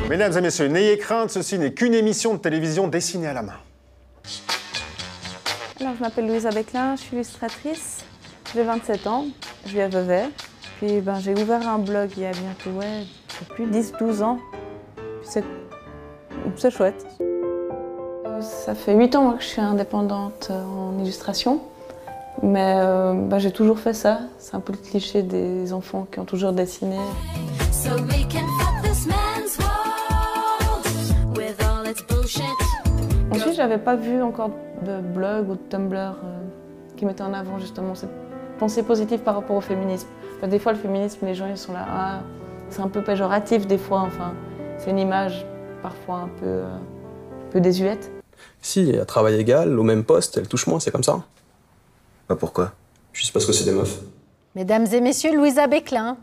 Mesdames et messieurs, n'ayez crainte, ceci n'est qu'une émission de télévision dessinée à la main. Alors, je m'appelle Louisa Beclin, je suis illustratrice, j'ai 27 ans, je vis à Vevey. Puis j'ai ouvert un blog il y a bientôt, plus 10-12 ans. C'est chouette. Ça fait 8 ans que je suis indépendante en illustration, mais j'ai toujours fait ça. C'est un peu le cliché des enfants qui ont toujours dessiné. Ensuite, j'avais pas vu encore de blog ou de Tumblr qui mettait en avant justement cette pensée positive par rapport au féminisme. Enfin, des fois, le féminisme, les gens ils sont là, c'est un peu péjoratif des fois. Enfin, c'est une image parfois un peu désuète. Si, à travail égal, au même poste, elles touchent moins, c'est comme ça. Bah pourquoi? Juste parce que c'est des meufs. Mesdames et messieurs, Louisa Beclin.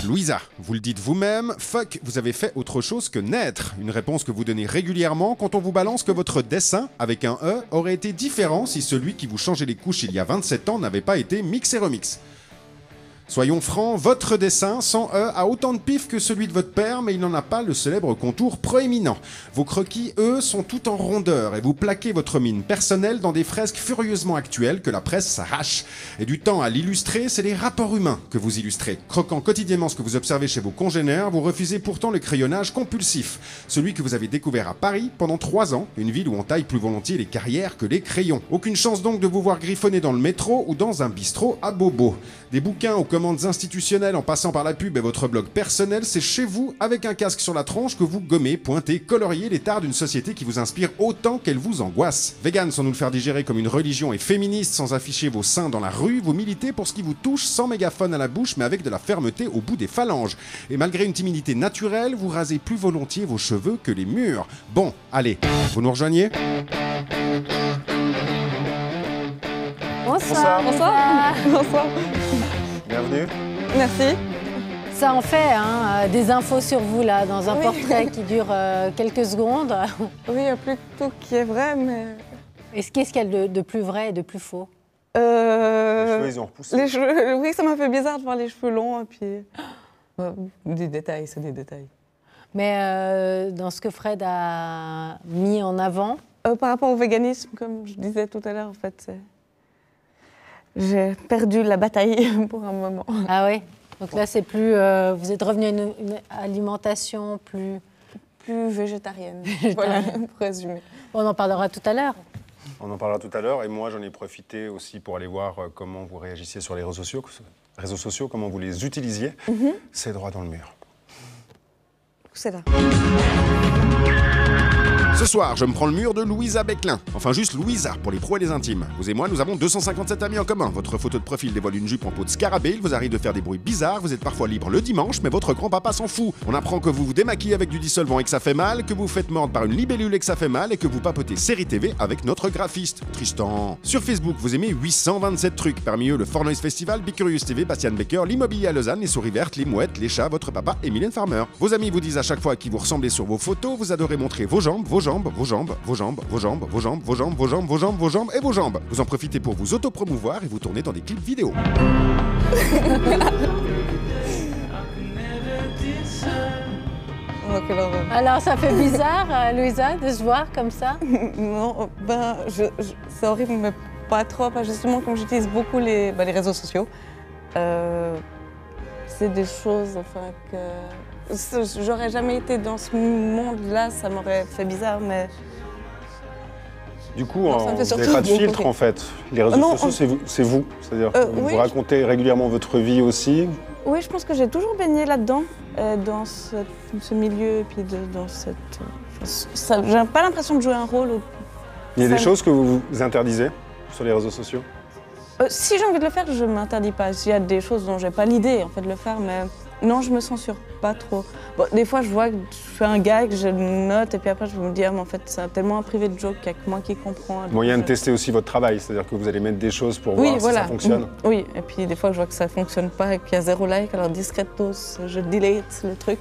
Louisa, vous le dites vous-même, fuck, vous avez fait autre chose que naître. Une réponse que vous donnez régulièrement quand on vous balance que votre dessin, avec un E, aurait été différent si celui qui vous changeait les couches il y a 27 ans n'avait pas été mix et remix. Soyons francs, votre dessin, sans E, a autant de pif que celui de votre père, mais il n'en a pas le célèbre contour proéminent. Vos croquis, eux, sont tout en rondeur, et vous plaquez votre mine personnelle dans des fresques furieusement actuelles que la presse s'arrache. Et du temps à l'illustrer, c'est les rapports humains que vous illustrez. Croquant quotidiennement ce que vous observez chez vos congénères, vous refusez pourtant le crayonnage compulsif. Celui que vous avez découvert à Paris pendant 3 ans, une ville où on taille plus volontiers les carrières que les crayons. Aucune chance donc de vous voir griffonner dans le métro ou dans un bistrot à bobo. Des bouquins aux commandes institutionnelles en passant par la pub et votre blog personnel, c'est chez vous, avec un casque sur la tronche, que vous gommez, pointez, coloriez les tares d'une société qui vous inspire autant qu'elle vous angoisse. Vegan sans nous le faire digérer comme une religion et féministe sans afficher vos seins dans la rue, vous militez pour ce qui vous touche sans mégaphone à la bouche mais avec de la fermeté au bout des phalanges. Et malgré une timidité naturelle, vous rasez plus volontiers vos cheveux que les murs. Bon, allez, vous nous rejoignez ? Bonsoir. Bonsoir. Bonsoir. Bienvenue. Merci. Ça en fait des infos sur vous là, dans un portrait qui dure quelques secondes. Oui, il y a plus tout qui est vrai, mais... Qu'est-ce qu'il y a de plus vrai et de plus faux? Les cheveux, ils ont repoussé. Les cheveux, oui, ça m'a fait bizarre de voir les cheveux longs et puis... des détails, c'est des détails. Mais dans ce que Fred a mis en avant... Par rapport au véganisme, comme je disais tout à l'heure, en fait, j'ai perdu la bataille pour un moment. Ah oui. Donc là, c'est plus... vous êtes revenu à une alimentation plus végétarienne. Voilà, pour résumer. On en parlera tout à l'heure. On en parlera tout à l'heure et moi j'en ai profité aussi pour aller voir comment vous réagissiez sur les réseaux sociaux, comment vous les utilisiez. C'est droit dans le mur. C'est là. Ce soir, je me prends le mur de Louisa Beclin. Enfin, juste Louisa, pour les pros et les intimes. Vous et moi, nous avons 257 amis en commun. Votre photo de profil dévoile une jupe en peau de scarabée. Il vous arrive de faire des bruits bizarres. Vous êtes parfois libre le dimanche, mais votre grand-papa s'en fout. On apprend que vous vous démaquillez avec du dissolvant et que ça fait mal, que vous faites mordre par une libellule et que ça fait mal, et que vous papotez série TV avec notre graphiste, Tristan. Sur Facebook, vous aimez 827 trucs. Parmi eux, le For Noise Festival, Be Curious TV, Bastian Becker, l'immobilier à Lausanne, les souris vertes, les mouettes, les chats, votre papa et Mylène Farmer. Vos amis vous disent à chaque fois à qui vous ressemblez sur vos photos. Vous adorez montrer vos jambes, vos jambes, vos jambes, vos jambes, vos jambes, vos jambes, vos jambes, vos jambes, vos jambes, vos jambes et vos jambes. Vous en profitez pour vous autopromouvoir et vous tournez dans des clips vidéo. Alors, ça fait bizarre, Louisa, de se voir comme ça? Non, c'est horrible, mais pas trop. Justement, comme j'utilise beaucoup les réseaux sociaux, c'est des choses que j'aurais jamais été dans ce monde-là, ça m'aurait fait bizarre, mais... Du coup, vous n'avez pas de filtre en fait. Les réseaux sociaux, c'est vous. C'est-à-dire que vous racontez régulièrement votre vie aussi. Oui, je pense que j'ai toujours baigné là-dedans, dans ce milieu et puis dans cette... j'ai pas l'impression de jouer un rôle. Il y a des Ça- choses que vous vous interdisez sur les réseaux sociaux? Si j'ai envie de le faire, je m'interdis pas. S'il y a des choses dont j'ai pas l'idée en fait de le faire, mais non, je me censure pas trop. Bon, des fois, je vois que je fais un gag, je le note, et puis après, je me dis, ah, mais en fait, c'est tellement un privé de joke qu'il n'y a que moi qui comprends. Moyen de tester aussi votre travail, c'est-à-dire que vous allez mettre des choses pour voir si ça fonctionne. Oui, et puis des fois, je vois que ça fonctionne pas et qu'il y a 0 like, alors discretos, je delete le truc.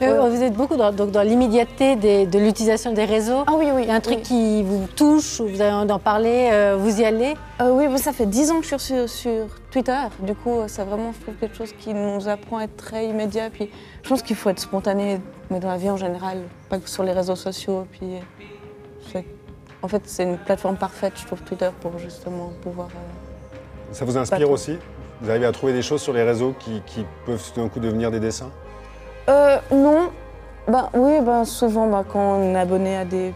Mais vous êtes beaucoup dans l'immédiateté de l'utilisation des réseaux. Ah oui, oui. Il y a un truc qui vous touche, ou vous avez envie d'en parler, vous y allez? Oui, mais ça fait 10 ans que je suis sur Twitter. Du coup, c'est vraiment, je trouve, quelque chose qui nous apprend à être très immédiat. Puis, je pense qu'il faut être spontané, mais dans la vie en général, pas que sur les réseaux sociaux. Puis, en fait, c'est une plateforme parfaite, je trouve, Twitter, pour justement pouvoir... Ça vous inspire aussi? Vous arrivez à trouver des choses sur les réseaux qui peuvent tout d'un coup devenir des dessins? Non. Oui, souvent, quand on est abonné à des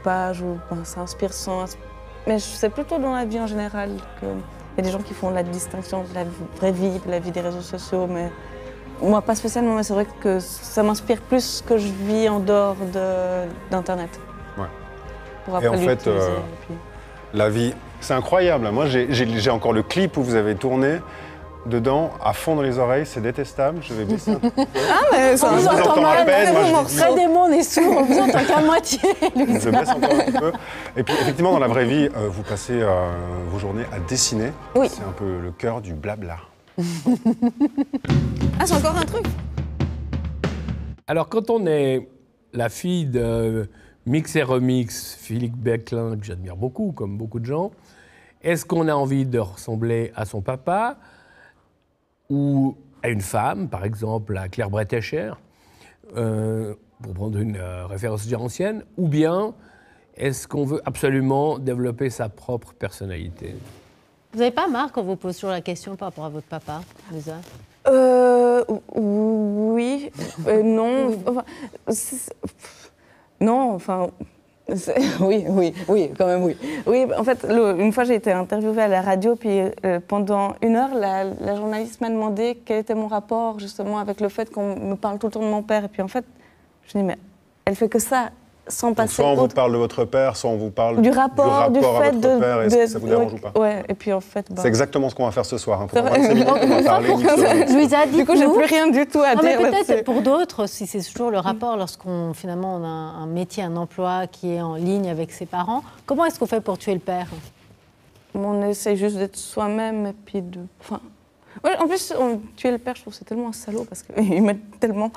pages, ça inspire sans... Mais c'est plutôt dans la vie en général qu'il y a des gens qui font la distinction de la vraie vie et la vie des réseaux sociaux. Mais moi, pas spécialement, mais c'est vrai que ça m'inspire plus que je vis en dehors d'Internet. Ouais. Pour après et en fait, l'utiliser, et puis... la vie, c'est incroyable. Moi, j'ai encore le clip où vous avez tourné. Dedans, à fond dans les oreilles, c'est détestable. Je vais baisser un peu. Ah, mais ça On vous entend à mal, peine, moi, je dis Fred et moi, on est sourds, on vous entend qu'à moitié. Je baisse encore un petit peu. Et puis, effectivement, dans la vraie vie, vous passez vos journées à dessiner. Oui. C'est un peu le cœur du blabla. Ah, c'est encore un truc. Alors, quand on est la fille de Mix et Remix, Philippe Beclin, que j'admire beaucoup, comme beaucoup de gens, est-ce qu'on a envie de ressembler à son papa ou à une femme, par exemple à Claire Bretécher, pour prendre une référence déjà ancienne, ou bien est-ce qu'on veut absolument développer sa propre personnalité? Vous n'avez pas marre quand on vous pose toujours la question par rapport à votre papa, Lisa? Oui, non. Non, enfin... Oui, quand même oui. Oui, en fait, une fois j'ai été interviewée à la radio, puis pendant 1 heure, la journaliste m'a demandé quel était mon rapport justement avec le fait qu'on me parle tout le temps de mon père. Et puis en fait, je dis mais elle fait que ça, sans Donc, passer soit on vous outre parle de votre père, soit on vous parle du rapport du fait à votre père. Est-ce que ça vous dérange ou pas? Ouais, et puis en fait... C'est exactement ce qu'on va faire ce soir. Hein. C'est vrai. On va parler Louisa, Du coup, j'ai plus rien du tout à non, mais dire là-dessus. peut-être pour d'autres, si c'est toujours le rapport lorsqu'on finalement on a un métier, un emploi qui est en ligne avec ses parents, comment est-ce qu'on fait pour tuer le père? On essaie juste d'être soi-même et puis de... Enfin, ouais, en plus, tuer le père, je trouve que c'est tellement un salaud parce qu'il m'aide tellement,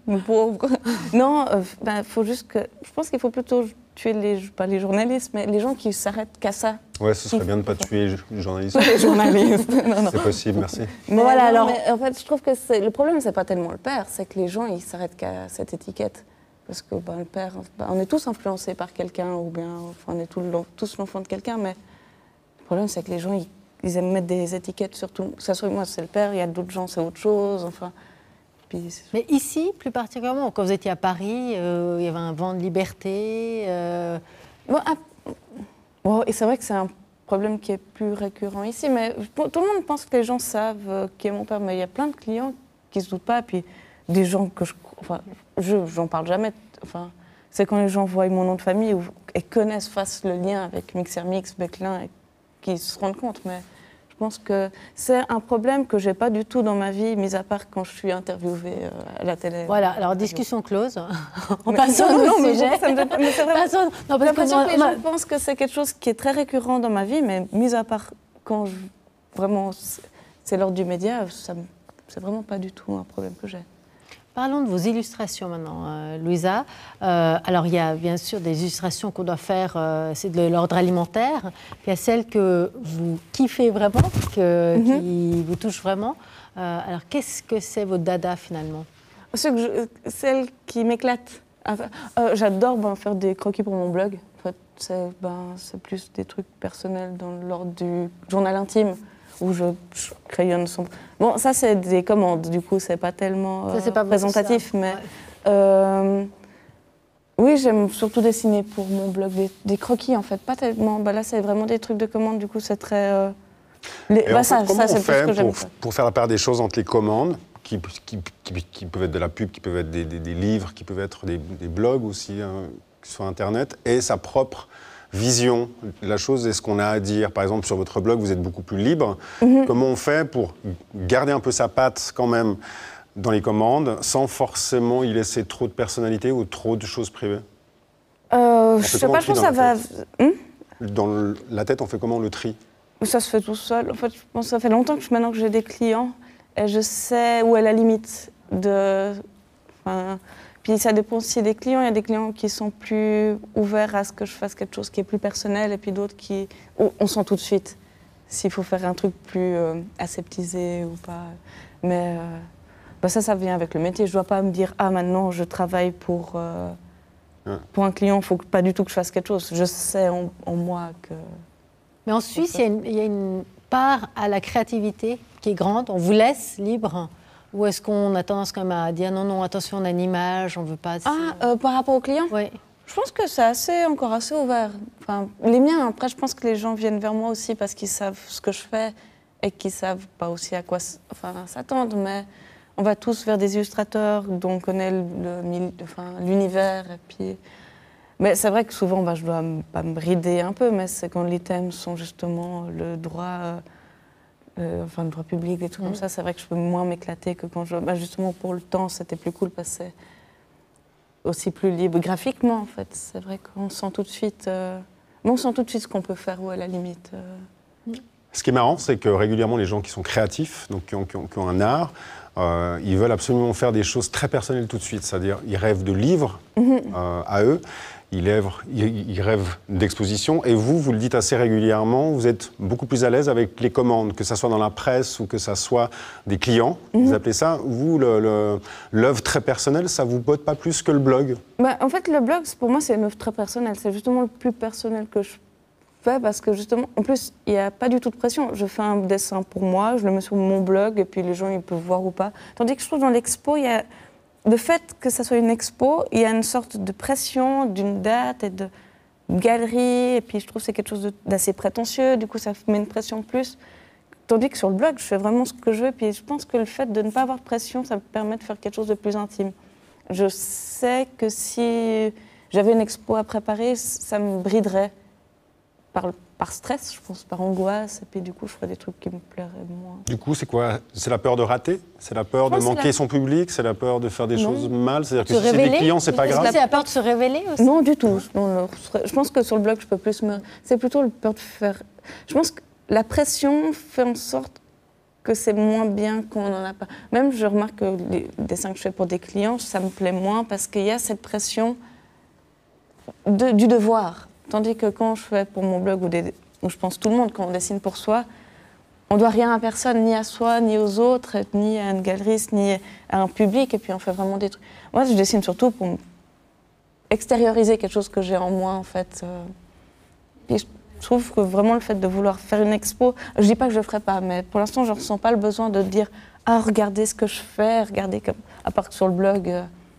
le pauvre. Quoi. Non, faut juste que... Je pense qu'il faut plutôt tuer pas les journalistes, mais les gens qui s'arrêtent qu'à ça. Ouais, ce serait bien de ne pas tuer les journalistes. Les journalistes. Non. C'est possible, merci. Mais voilà, non, alors... mais en fait, je trouve que le problème, c'est pas tellement le père, c'est que les gens, ils s'arrêtent qu'à cette étiquette. Parce que le père, on est tous influencés par quelqu'un, ou bien on est tous l'enfant de quelqu'un, mais le problème, c'est que les gens, ils aiment mettre des étiquettes sur tout. Ça soit moi, c'est le père, il y a d'autres gens, c'est autre chose, enfin... Puis... Mais ici, plus particulièrement, quand vous étiez à Paris, il y avait un vent de liberté. Et c'est vrai que c'est un problème qui est plus récurrent ici, mais tout le monde pense que les gens savent qui est mon père, mais il y a plein de clients qui ne se doutent pas, puis des gens que j'en parle jamais. Enfin, c'est quand les gens voient mon nom de famille et connaissent, fassent le lien avec Mixer Mix, Beclin, et qu'ils se rendent compte, mais... Je pense que c'est un problème que je n'ai pas du tout dans ma vie, mis à part quand je suis interviewée à la télé. Voilà, alors discussion close. On passe au autre sujet. Mais c'est vraiment... Non, J'ai l'impression que les gens pensent que c'est quelque chose qui est très récurrent dans ma vie, mais mis à part quand vraiment c'est l'ordre du média, c'est vraiment pas du tout un problème que j'ai. Parlons de vos illustrations maintenant, Louisa. Alors, il y a bien sûr des illustrations qu'on doit faire, c'est de l'ordre alimentaire. Puis il y a celles que vous kiffez vraiment, qui vous touchent vraiment. Alors, qu'est-ce que c'est votre dada, finalement? Celle qui m'éclate. J'adore faire des croquis pour mon blog. En fait, c'est plus des trucs personnels dans l'ordre du journal intime, où je crayonne son... Bon, ça, c'est des commandes, du coup, c'est pas tellement représentatif, mais... Ouais. Oui, j'aime surtout dessiner pour mon blog des croquis, en fait, pas tellement... là, c'est vraiment des trucs de commande, du coup, c'est très... Et en fait, comment on c'est fait plus que j'aime. pour faire la part des choses entre les commandes, qui peuvent être de la pub, qui peuvent être des livres, qui peuvent être des blogs aussi, sur Internet, et sa propre vision de la chose et ce qu'on a à dire. Par exemple, sur votre blog, vous êtes beaucoup plus libre. Comment on fait pour garder un peu sa patte quand même dans les commandes, sans forcément y laisser trop de personnalité ou trop de choses privées? Je sais pas, je pense que ça va... Dans la tête, on fait comment le tri? Ça se fait tout seul. En fait, je pense que ça fait longtemps que maintenant que j'ai des clients, et je sais où est la limite de... Enfin, puis ça dépend aussi des clients. Il y a des clients qui sont plus ouverts à ce que je fasse quelque chose qui est plus personnel, et puis d'autres qui... On sent tout de suite s'il faut faire un truc plus aseptisé ou pas. Mais ça vient avec le métier. Je ne dois pas me dire « Ah, maintenant, je travaille pour un client, il ne faut pas du tout que je fasse quelque chose. » Je sais en moi que... Mais en Suisse, il y a une part à la créativité qui est grande. On vous laisse libre. Ou est-ce qu'on a tendance quand même à dire non, attention, on a une image, on ne veut pas... Par rapport aux clients? Oui. Je pense que c'est encore assez ouvert. Enfin, les miens, après, je pense que les gens viennent vers moi aussi parce qu'ils savent ce que je fais et qu'ils ne savent pas aussi à quoi s'attendre. Mais on va tous vers des illustrateurs dont on connaît l'univers. Et puis... Mais c'est vrai que souvent, je dois pas me brider un peu, mais c'est quand les thèmes sont justement le droit... le droit public, des trucs comme ça, c'est vrai que je peux moins m'éclater que quand je... justement, pour le temps, c'était plus cool parce que c'est aussi plus libre. Graphiquement, en fait, c'est vrai qu'on sent tout de suite... on sent tout de suite ce qu'on peut faire, ou à la limite... Ce qui est marrant, c'est que régulièrement, les gens qui sont créatifs, donc qui ont un art, ils veulent absolument faire des choses très personnelles tout de suite. C'est-à-dire, ils rêvent de livres à eux, ils rêvent d'expositions. Et vous le dites assez régulièrement, vous êtes beaucoup plus à l'aise avec les commandes, que ce soit dans la presse ou que ce soit des clients, vous appelez ça. Vous, l'œuvre très personnelle, ça ne vous botte pas plus que le blog? En fait, le blog, pour moi, c'est une œuvre très personnelle. C'est justement le plus personnel que je fais parce que, justement, en plus, il n'y a pas du tout de pression. Je fais un dessin pour moi, je le mets sur mon blog et puis les gens, ils peuvent voir ou pas. Tandis que je trouve dans l'expo, il y a... Le fait que ça soit une expo, il y a une sorte de pression d'une date et de galerie, et puis je trouve que c'est quelque chose d'assez prétentieux, du coup ça met une pression de plus. Tandis que sur le blog, je fais vraiment ce que je veux, puis je pense que le fait de ne pas avoir de pression, ça me permet de faire quelque chose de plus intime. Je sais que si j'avais une expo à préparer, ça me briderait par stress, je pense, par angoisse, et puis du coup, je ferais des trucs qui me plairaient moins. Du coup, c'est quoi? C'est la peur de rater? C'est la peur de manquer son public? C'est la peur de faire des choses mal? C'est-à-dire que si c'est des clients, c'est pas grave? C'est la peur de se révéler aussi? Non, du tout. Non, je pense que sur le blog, je peux plus me... C'est plutôt la peur de faire... Je pense que la pression fait en sorte que c'est moins bien qu'on n'en a pas. Même, je remarque que les dessins que je fais pour des clients, ça me plaît moins parce qu'il y a cette pression du devoir. Tandis que quand je fais pour mon blog, où je pense tout le monde, quand on dessine pour soi, on ne doit rien à personne, ni à soi, ni aux autres, ni à une galeriste, ni à un public, et puis on fait vraiment des trucs. Moi, je dessine surtout pour extérioriser quelque chose que j'ai en moi, en fait. Puis je trouve que vraiment le fait de vouloir faire une expo, je ne dis pas que je ne le ferai pas, mais pour l'instant, je ne ressens pas le besoin de dire « Ah, regardez ce que je fais, regardez comme... » À part que sur le blog...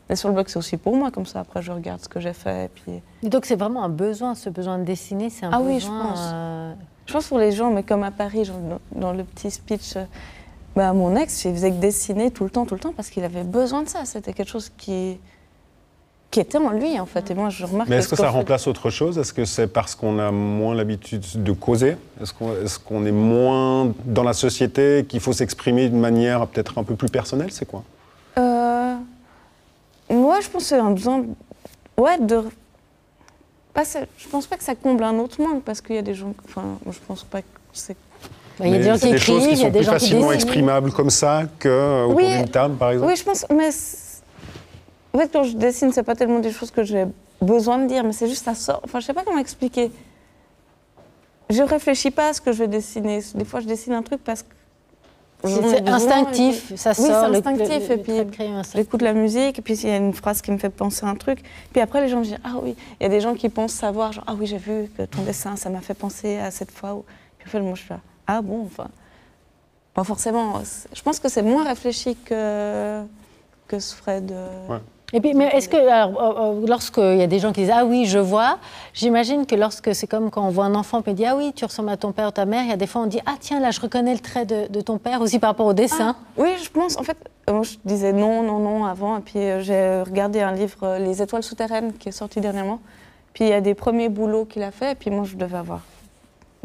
Mais sur le blog, c'est aussi pour moi, comme ça, après, je regarde ce que j'ai fait. Et puis... Et donc, c'est vraiment un besoin, ce besoin de dessiner, c'est un besoin... Oui, je pense. Je pense pour les gens, mais comme à Paris, genre, dans le petit speech, mon ex, il faisait que dessiner tout le temps, parce qu'il avait besoin de ça. C'était quelque chose qui était en lui, en fait. Et moi, je remarque... Mais est-ce que ça remplace autre chose? Est-ce que c'est parce qu'on a moins l'habitude de causer? Est-ce qu'on est moins dans la société, qu'il faut s'exprimer d'une manière peut-être un peu plus personnelle? C'est quoi? Moi, je pense que c'est un besoin de... Je pense pas que ça comble un autre manque, parce qu'il y a des gens... Enfin, je pense pas que c'est... Il y a des gens qui écrivent, il y a des gens qui dessinent. Des choses qui sont plus facilement exprimables comme ça qu'autour d'une table, par exemple? Oui, je pense... Mais en fait, quand je dessine, c'est pas tellement des choses que j'ai besoin de dire, mais c'est juste ça sort... Enfin, je sais pas comment expliquer. Je réfléchis pas à ce que je vais dessiner. Des fois, je dessine un truc parce que... C'est instinctif, ça sort. Oui, c'est instinctif, et puis j'écoute la musique, et puis il y a une phrase qui me fait penser à un truc. Puis après, les gens me disent « Ah oui », il y a des gens qui pensent savoir, genre « Ah oui, j'ai vu que ton dessin, ça m'a fait penser à cette fois. » Puis en fait, moi, je suis là « Ah bon ?» Enfin, pas forcément. Je pense que c'est moins réfléchi que ce ferait de... Ouais. Et puis, mais est-ce que, lorsqu'il y a des gens qui disent « Ah oui, je vois », j'imagine que lorsque c'est comme quand on voit un enfant qui dit « Ah oui, tu ressembles à ton père ou ta mère », il y a des fois on dit « Ah tiens, là, je reconnais le trait de ton père », aussi par rapport au dessin. Oui, je pense, en fait, je disais non avant, et puis j'ai regardé un livre, Les étoiles souterraines, qui est sorti dernièrement, puis il y a des premiers boulots qu'il a fait, et puis moi je devais avoir,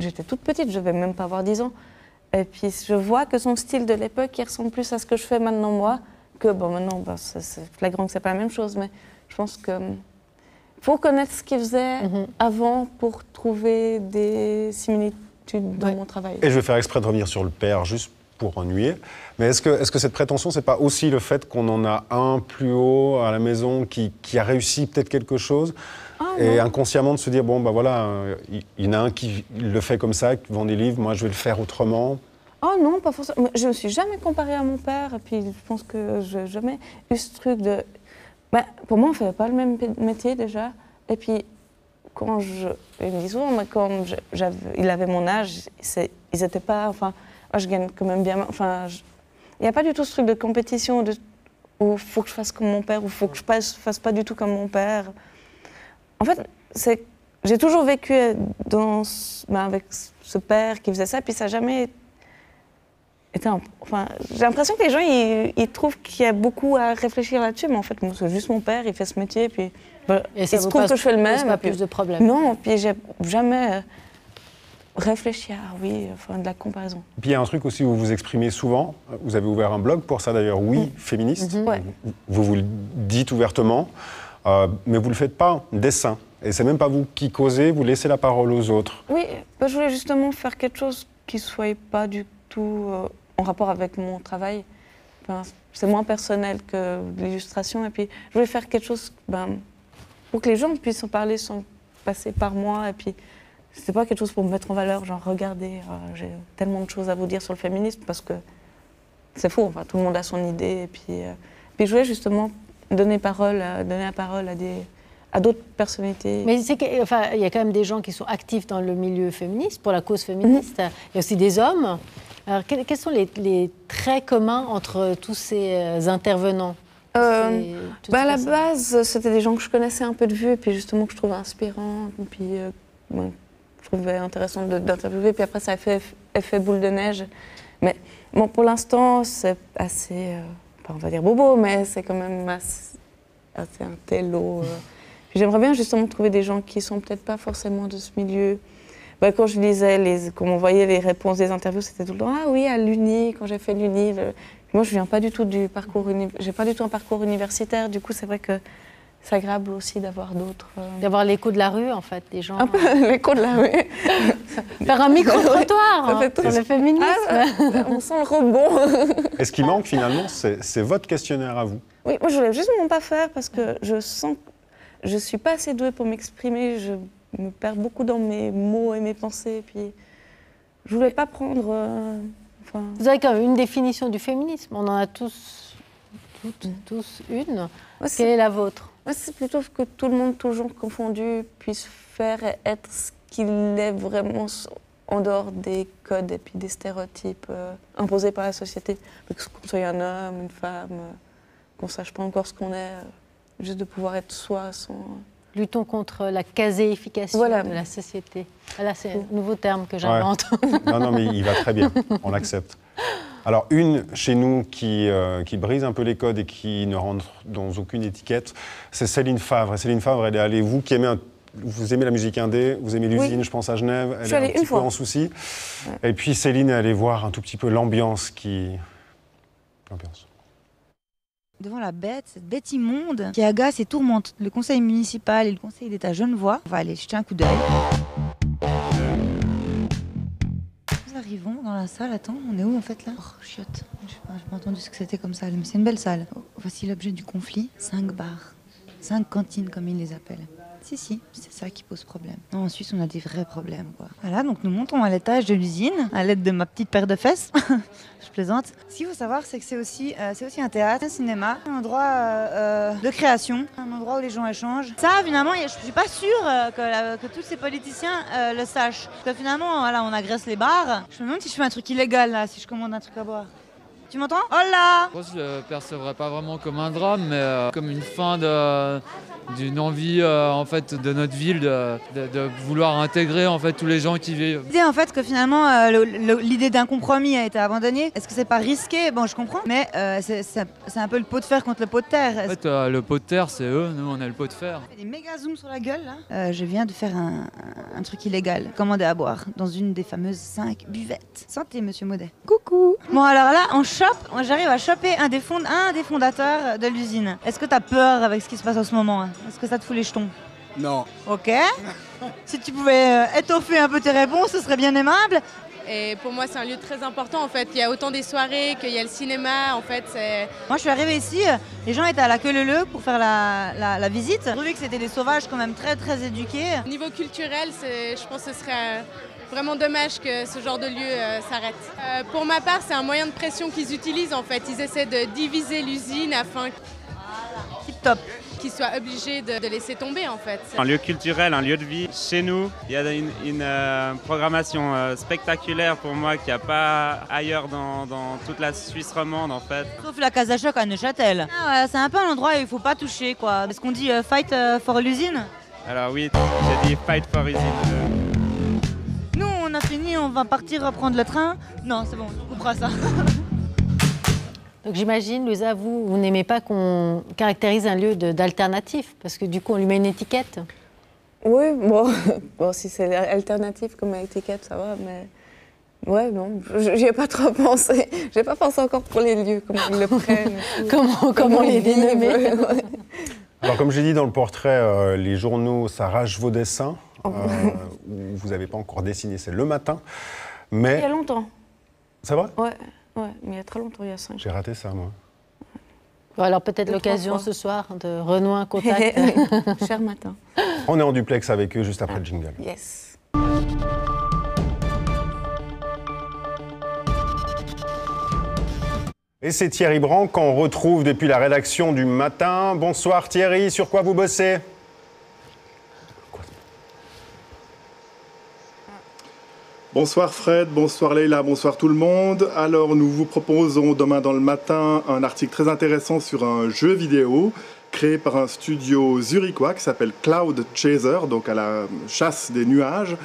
j'étais toute petite, je devais même pas avoir 10 ans, et puis je vois que son style de l'époque, il ressemble plus à ce que je fais maintenant moi, que bon maintenant, c'est flagrant que c'est pas la même chose, mais je pense que faut connaître ce qu'il faisait avant pour trouver des similitudes dans mon travail. Et je vais faire exprès de revenir sur le père, juste pour ennuyer. Mais est-ce que cette prétention, c'est pas aussi le fait qu'on en a un plus haut à la maison qui a réussi peut-être quelque chose et inconsciemment de se dire, bon, bah voilà, il y en a un qui le fait comme ça, qui vend des livres, moi je vais le faire autrement. Oh non, pas forcément. Je ne me suis jamais comparée à mon père, et puis je pense que je n'ai jamais eu ce truc de... Ben, pour moi, on ne fait pas le même métier déjà. Et puis, quand il me dit souvent, mais quand il avait mon âge, ils n'étaient pas... Enfin, je gagne quand même bien... Enfin, il n'y a pas du tout ce truc de compétition où il faut que je fasse comme mon père, ou il faut que je fasse pas du tout comme mon père. En fait, j'ai toujours vécu avec ce père qui faisait ça, puis ça n'a jamais... Enfin, j'ai l'impression que les gens, ils trouvent qu'il y a beaucoup à réfléchir là-dessus, mais en fait, c'est juste mon père, il fait ce métier, puis il se trouve que je fais le même. Pas plus de problème. Non, puis j'ai jamais réfléchi à de la comparaison. Puis il y a un truc aussi où vous vous exprimez souvent, vous avez ouvert un blog pour ça d'ailleurs, Oui, féministe. Ouais. Vous le dites ouvertement, mais vous ne le faites pas dessin. Et c'est même pas vous qui causez, vous laissez la parole aux autres. Oui, je voulais justement faire quelque chose qui ne soit pas du tout en rapport avec mon travail. Enfin, c'est moins personnel que l'illustration. Et puis, je voulais faire quelque chose pour que les gens puissent en parler sans passer par moi. Et puis, c'était pas quelque chose pour me mettre en valeur, genre, regardez, j'ai tellement de choses à vous dire sur le féminisme, parce que c'est faux, enfin, tout le monde a son idée. Et puis je voulais justement donner la parole à d'autres personnalités. Mais il y a quand même des gens qui sont actifs dans le milieu féministe, pour la cause féministe. Il y a aussi des hommes. Alors, quels sont les traits communs entre tous ces intervenants à la base, c'était des gens que je connaissais un peu de vue, et puis justement que je trouvais inspirants, et puis je trouvais intéressant d'interviewer, puis après ça a fait effet boule de neige. Mais bon, pour l'instant, c'est assez, on va dire bobo, mais c'est quand même assez un télo. J'aimerais bien justement trouver des gens qui sont peut-être pas forcément de ce milieu. Quand je lisais, quand on voyait les réponses des interviews, c'était tout le temps « Ah oui, à l'Uni, quand j'ai fait l'Uni. » Moi, je viens pas du tout du parcours j'ai pas du tout un parcours universitaire. Du coup, c'est vrai que c'est agréable aussi d'avoir d'autres... D'avoir l'écho de la rue, en fait, des gens... Un peu l'écho de la rue. Faire un micro-trottoir sur le féminisme. On sent le rebond. Et ce qui manque, finalement, c'est votre questionnaire à vous. Oui, moi, je voulais justement pas faire, parce que je sens que je suis pas assez douée pour m'exprimer. Je me perds beaucoup dans mes mots et mes pensées. Puis je voulais pas prendre... Vous avez quand même une définition du féminisme. On en a tous une. Quelle est la vôtre? Moi, c'est plutôt que tout le monde, tout genre confondu, puisse faire et être ce qu'il est vraiment en dehors des codes et puis des stéréotypes imposés par la société. Qu'on soit un homme, une femme, qu'on ne sache pas encore ce qu'on est, juste de pouvoir être soi sans... Luttons contre la caséification de la société. Voilà, c'est un nouveau terme que j'invente. Ouais. Non, mais il va très bien, on l'accepte. Alors, une chez nous qui brise un peu les codes et qui ne rentre dans aucune étiquette, c'est Céline Favre. Et Céline Favre, elle est allée, vous aimez la musique indé, vous aimez l'usine, je pense, à Genève, elle est un petit peu en souci. Ouais. Et puis Céline est allée voir un tout petit peu l'ambiance. Devant la bête, cette bête immonde qui agace et tourmente le conseil municipal et le conseil d'État genevois. On va aller jeter un coup d'œil. Nous arrivons dans la salle. Attends, on est où en fait là? Oh, chiotte. Je n'ai pas entendu ce que c'était comme salle, mais c'est une belle salle. Voici l'objet du conflit. 5 bars. 5 cantines comme ils les appellent. Si, c'est ça qui pose problème. Non, en Suisse, on a des vrais problèmes, quoi. Voilà, donc nous montons à l'étage de l'usine, à l'aide de ma petite paire de fesses. Je plaisante. Ce qu'il faut savoir, c'est que c'est aussi un théâtre, un cinéma, un endroit de création, un endroit où les gens échangent. Ça, finalement, je suis pas sûre que tous ces politiciens le sachent. Parce que finalement, voilà, on agresse les bars. Je me demande si je fais un truc illégal, là, si je commande un truc à boire. Tu m'entends? Hola! Moi, je le percevrais pas vraiment comme un drame, mais comme une fin d'une envie en fait de notre ville de vouloir intégrer en fait tous les gens qui vivent. L'idée en fait que finalement l'idée d'un compromis a été abandonnée. Est-ce que c'est pas risqué? Bon, je comprends, mais c'est un peu le pot de fer contre le pot de terre. En fait, le pot de terre, c'est eux, nous on a le pot de fer. Je fais des méga zooms sur la gueule là. Je viens de faire un truc illégal, commander à boire dans une des fameuses 5 buvettes. Santé, monsieur Maudet. Coucou. Bon alors là, j'arrive à choper un des fondateurs de l'usine. Est-ce que t'as peur avec ce qui se passe en ce moment? Est-ce que ça te fout les jetons? Non. Ok. Si tu pouvais étoffer un peu tes réponses, ce serait bien aimable. Et pour moi, c'est un lieu très important en fait. Il y a autant des soirées qu'il y a le cinéma. En fait, Moi, je suis arrivée ici, les gens étaient à la queue leu-leu pour faire la visite. J'ai trouvé que c'était des sauvages quand même très très éduqués. Au niveau culturel, je pense que ce serait vraiment dommage que ce genre de lieu s'arrête. Pour ma part, c'est un moyen de pression qu'ils utilisent en fait. Ils essaient de diviser l'usine afin qu'ils soient obligés de laisser tomber en fait. Un lieu culturel, un lieu de vie. Chez nous, il y a une programmation spectaculaire pour moi qu'il n'y a pas ailleurs dans toute la Suisse romande en fait. Sauf la Casa Choc à Neuchâtel. C'est un peu un endroit où il ne faut pas toucher quoi. Est-ce qu'on dit fight for l'usine? Alors oui, j'ai dit fight for usine. Nous on a fini, on va partir reprendre le train. Non c'est bon, on coupera ça. Donc j'imagine, Louisa, vous n'aimez pas qu'on caractérise un lieu d'alternatif, parce que du coup, on lui met une étiquette. Oui, bon si c'est alternatif comme étiquette, ça va, mais... Ouais, non, j'y ai pas trop pensé. J'ai pas pensé encore pour les lieux, comment ils le prennent. comment les dénommer. Ouais. Alors, comme j'ai dit dans le portrait, les journaux s'arrachent vos dessins. Vous n'avez pas encore dessiné, c'est le matin. Mais... Il y a longtemps. C'est vrai? Ouais, mais il y a très longtemps, il y a 5 ans. J'ai raté ça, moi. Bon, alors peut-être l'occasion ce soir de renouer un contact. Cher matin. On est en duplex avec eux juste après le jingle. Yes. Et c'est Thierry Brand qu'on retrouve depuis la rédaction du matin. Bonsoir Thierry, sur quoi vous bossez? Bonsoir Fred, bonsoir Leïla, bonsoir tout le monde. Alors nous vous proposons demain dans le matin un article très intéressant sur un jeu vidéo créé par un studio zurichois qui s'appelle Cloud Chaser, donc à la chasse des nuages.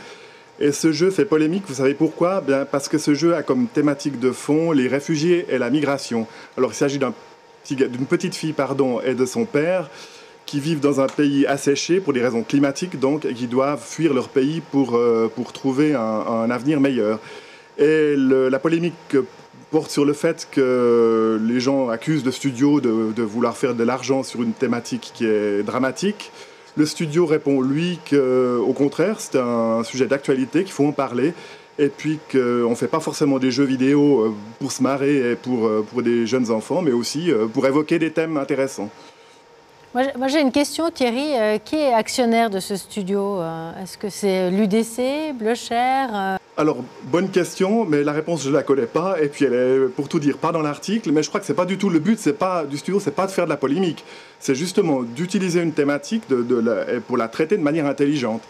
Et ce jeu fait polémique, vous savez pourquoi? Bien parce que ce jeu a comme thématique de fond les réfugiés et la migration. Alors il s'agit d'une petite fille et de son père qui vivent dans un pays asséché pour des raisons climatiques, donc, et qui doivent fuir leur pays pour trouver un avenir meilleur. Et la polémique porte sur le fait que les gens accusent le studio de vouloir faire de l'argent sur une thématique qui est dramatique. Le studio répond, lui, qu'au contraire, c'est un sujet d'actualité, qu'il faut en parler, et puis qu'on ne fait pas forcément des jeux vidéo pour se marrer et pour des jeunes enfants, mais aussi pour évoquer des thèmes intéressants. Moi j'ai une question, Thierry. Qui est actionnaire de ce studio? Est-ce que c'est l'UDC, Bleucher? Alors, bonne question, mais la réponse, je ne la connais pas. Et puis, elle est, pour tout dire, pas dans l'article. Mais je crois que ce n'est pas du tout le but du studio, ce n'est pas de faire de la polémique. C'est justement d'utiliser une thématique pour la traiter de manière intelligente.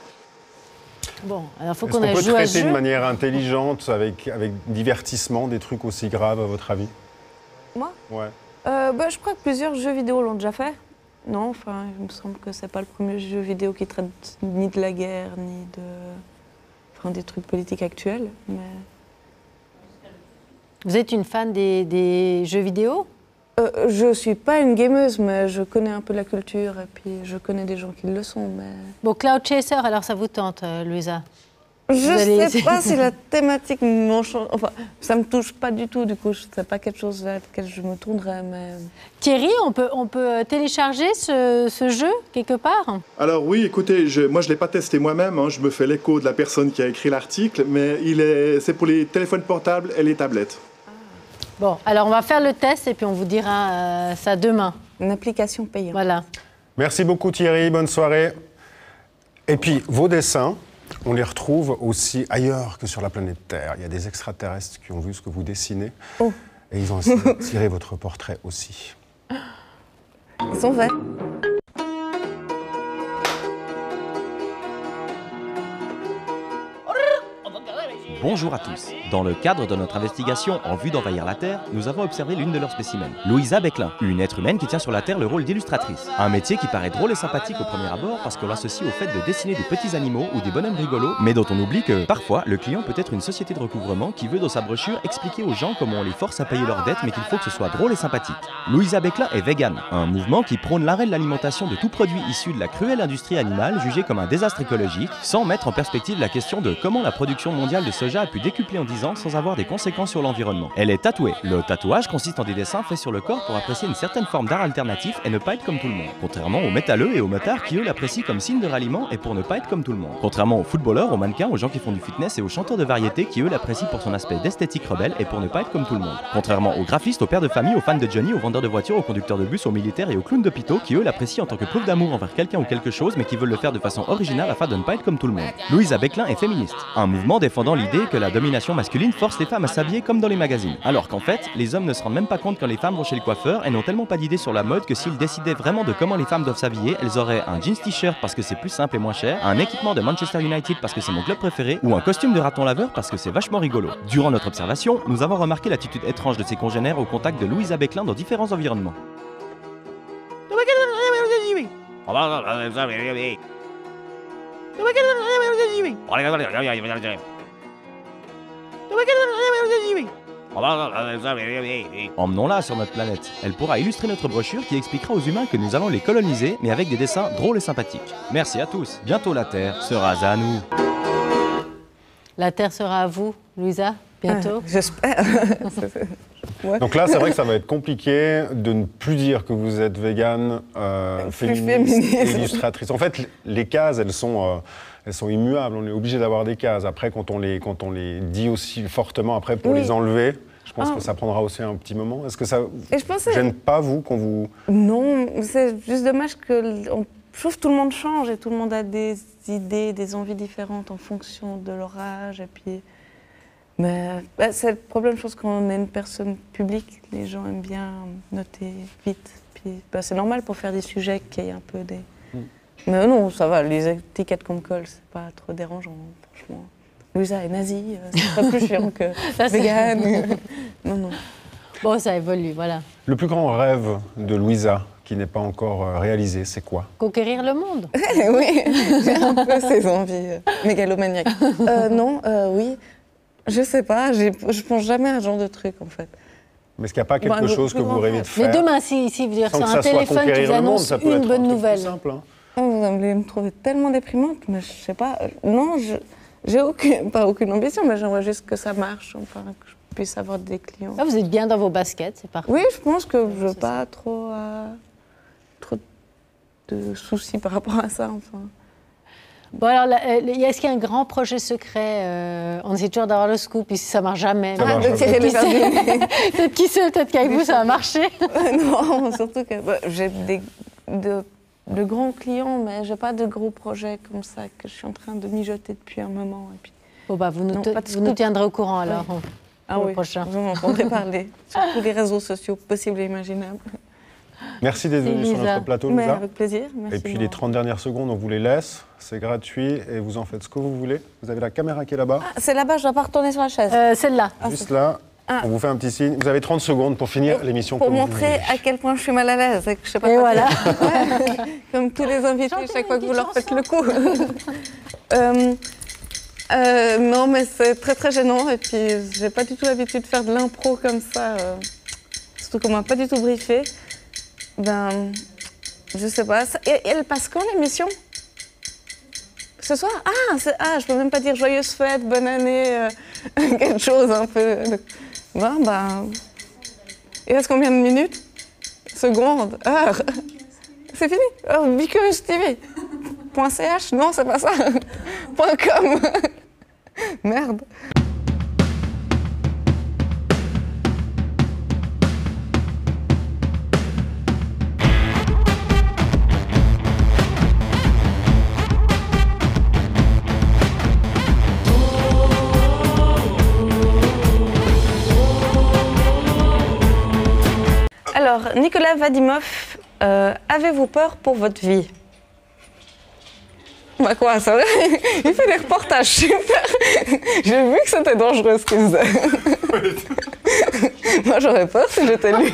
Bon, alors il faut Est-ce qu'on qu'on peut joué à ce traiter jeu. de manière intelligente, avec divertissement, des trucs aussi graves, à votre avis? Moi? Ouais. Je crois que plusieurs jeux vidéo l'ont déjà fait. Non, enfin, il me semble que c'est pas le premier jeu vidéo qui traite ni de la guerre, ni des trucs politiques actuels. Mais... Vous êtes une fan des jeux vidéo? Je suis pas une gameuse, mais je connais un peu la culture et puis je connais des gens qui le sont. Mais... Bon, Cloud Chaser, alors ça vous tente, Louisa? Je sais pas si la thématique m'enchante. Enfin, ça me touche pas du tout, du coup, c'est pas quelque chose vers lequel je me tournerais. Mais... Thierry, on peut télécharger ce jeu quelque part? Alors oui, écoutez, moi je l'ai pas testé moi-même, hein, je me fais l'écho de la personne qui a écrit l'article, mais c'est pour les téléphones portables et les tablettes. Bon, alors on va faire le test et puis on vous dira ça demain. Une application payante. Voilà. Merci beaucoup Thierry, bonne soirée. Et puis, vos dessins, on les retrouve aussi ailleurs que sur la planète Terre. Il y a des extraterrestres qui ont vu ce que vous dessinez. Oh. Et ils ont essayé de tirer votre portrait aussi. Ils sont faits. Bonjour à tous. Dans le cadre de notre investigation en vue d'envahir la Terre, nous avons observé l'une de leurs spécimens, Louisa Becklin, une être humaine qui tient sur la Terre le rôle d'illustratrice. Un métier qui paraît drôle et sympathique au premier abord parce qu'on l'associe au fait de dessiner des petits animaux ou des bonhommes rigolos, mais dont on oublie que parfois le client peut être une société de recouvrement qui veut dans sa brochure expliquer aux gens comment on les force à payer leurs dettes mais qu'il faut que ce soit drôle et sympathique. Louisa Becklin est végane, un mouvement qui prône l'arrêt de l'alimentation de tout produit issu de la cruelle industrie animale jugée comme un désastre écologique, sans mettre en perspective la question de comment la production mondiale de soja a pu décupler en 10 ans sans avoir des conséquences sur l'environnement. Elle est tatouée. Le tatouage consiste en des dessins faits sur le corps pour apprécier une certaine forme d'art alternatif et ne pas être comme tout le monde. Contrairement aux métalleux et aux motards qui eux l'apprécient comme signe de ralliement et pour ne pas être comme tout le monde. Contrairement aux footballeurs, aux mannequins, aux gens qui font du fitness et aux chanteurs de variété qui eux l'apprécient pour son aspect d'esthétique rebelle et pour ne pas être comme tout le monde. Contrairement aux graphistes, aux pères de famille, aux fans de Johnny, aux vendeurs de voitures, aux conducteurs de bus, aux militaires et aux clowns d'hôpitaux qui eux l'apprécient en tant que preuve d'amour envers quelqu'un ou quelque chose mais qui veulent le faire de façon originale afin de ne pas être comme tout le monde. Louisa Becklin est féministe, un mouvement défendant l'idée que la domination masculine force les femmes à s'habiller comme dans les magazines. Alors qu'en fait, les hommes ne se rendent même pas compte quand les femmes vont chez le coiffeur et n'ont tellement pas d'idée sur la mode que s'ils décidaient vraiment de comment les femmes doivent s'habiller, elles auraient un jeans t-shirt parce que c'est plus simple et moins cher, un équipement de Manchester United parce que c'est mon club préféré, ou un costume de raton laveur parce que c'est vachement rigolo. Durant notre observation, nous avons remarqué l'attitude étrange de ses congénères au contact de Louisa Becklin dans différents environnements. Emmenons-la sur notre planète. Elle pourra illustrer notre brochure qui expliquera aux humains que nous allons les coloniser, mais avec des dessins drôles et sympathiques. Merci à tous. Bientôt la Terre sera à nous. La Terre sera à vous, Louisa, bientôt. J'espère. Ouais. Donc là, c'est vrai que ça va être compliqué de ne plus dire que vous êtes végane, féministe, illustratrice. En fait, les cases, elles sont immuables. On est obligé d'avoir des cases. Après, quand on les dit aussi fortement, après, pour les enlever, je pense que ça prendra aussi un petit moment. Est-ce que ça vous gêne pas, vous, quand vous... Non, c'est juste dommage que... Je trouve que tout le monde change et tout le monde a des idées, des envies différentes en fonction de leur âge. Et puis... Mais c'est le problème, je pense, quand on est une personne publique, les gens aiment bien noter vite. Puis c'est normal pour faire des sujets qu'il y ait un peu des... Mais non, ça va, les étiquettes qu'on me colle, c'est pas trop dérangeant, franchement. Louisa est nazie, c'est pas plus chiant que végane. Non. Bon, ça évolue, voilà. Le plus grand rêve de Louisa, qui n'est pas encore réalisé, c'est quoi? Conquérir le monde. Oui, j'ai un peu ces envies mégalomaniaques. Oui. Je sais pas, je pense jamais à ce genre de truc en fait. Mais est-ce qu'il n'y a pas quelque chose que vous rêvez de faire? Mais demain, si sur un téléphone qui vous annonce une bonne nouvelle. Simple, hein. Vous allez me trouver tellement déprimante, mais je sais pas. Non, j'ai pas aucune ambition, mais j'aimerais juste que ça marche, enfin, que je puisse avoir des clients. Ah, vous êtes bien dans vos baskets, c'est parfait. Oui, je pense que je n'ai pas trop de soucis par rapport à ça, enfin. Bon alors, est-ce qu'il y a un grand projet secret On essaie toujours d'avoir le scoop, et si ça ne marche jamais. Peut-être qui sait, peut-être qu'avec vous, ça va marcher. Non, surtout que j'ai de grands clients, mais je n'ai pas de gros projets comme ça que je suis en train de mijoter depuis un moment. Et puis... Bon, vous nous tiendrez au courant alors. Oui. Prochain. Vous m'entendrez parler sur tous les réseaux sociaux possibles et imaginables. Merci d'être venu sur notre plateau, Louisa. Avec plaisir. Merci. Et puis les 30 dernières secondes, on vous les laisse. C'est gratuit et vous en faites ce que vous voulez. Vous avez la caméra qui est là-bas. C'est là-bas, je ne dois pas retourner sur la chaise. Celle-là. Juste là. On vous fait un petit signe. Vous avez 30 secondes pour finir l'émission. Pour montrer à quel point je suis mal à l'aise et que je sais pas. Et voilà. Comme tous les invités, chaque fois que vous leur faites le coup. Non, mais c'est très très gênant. Et puis, j'ai pas du tout l'habitude de faire de l'impro comme ça. Surtout qu'on m'a pas du tout briefé. Je sais pas. Et elle passe quand l'émission? Ce soir? Je peux même pas dire joyeuse fête, bonne année, quelque chose un peu. Il reste combien de minutes? Secondes? Heures? C'est fini? Bicurious TV. .ch? Non, c'est pas ça. .com. Merde. Alors, Nicolas Vadimov, avez-vous peur pour votre vie? Bah quoi, ça va. Il fait des reportages super. J'ai vu que c'était dangereux ce qu'il faisait. Moi j'aurais peur si j'étais lui.